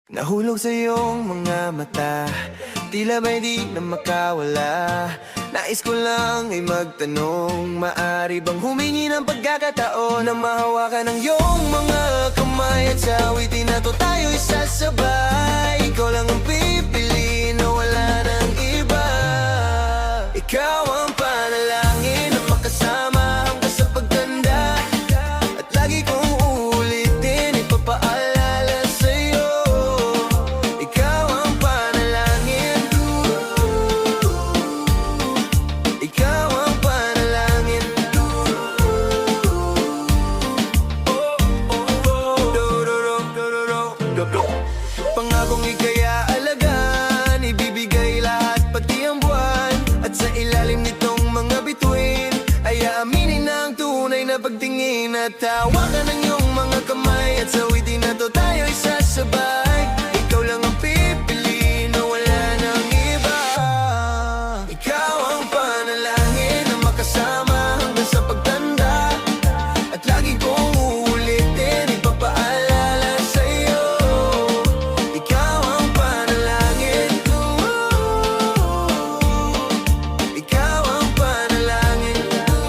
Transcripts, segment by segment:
Nahulog sa iyong mga mata, tila ba'y di na makawala. Nais ko lang ay magtanong, maaari bang humingi ng pagkakataon na mahawakan ng iyong mga kamay at sa awitin na to tayo'y sasabay. Ikaw lang ang pipiliin na wala nang iba. Ikaw ang panalangin na makasama hanggang sa pagtanda, at lagi kong uulitin, ipapaalala sa'yo. Ikaw ang panalangin ko, ikaw ang panalangin ko. Pangakong ika'y aalagaan, ibibigay lahat pati ang buwan, at sa ilalim nitong mga bituin ay aaminin na ang tunay na pagtingin. At hawakan ng iyong mga kamay at sa awitin na to tayo'y sasabay. Ikaw lang ang pipiliin na wala nang iba. Ikaw ang panalangin na makasama hanggang sa pagtanda, at lagi kong uulitin, ipapaalala sa'yo. Ikaw ang panalangin ko, ikaw ang panalangin ko.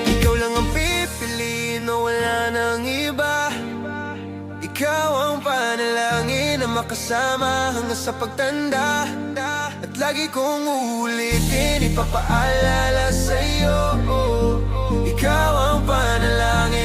Ikaw lang ang pipiliin na wala nang iba. Ikaw ang panalangin na makasama hanggang sa pagtanda, at lagi kong uulitin, ipapaalala sa'yo. Ikaw ang panalangin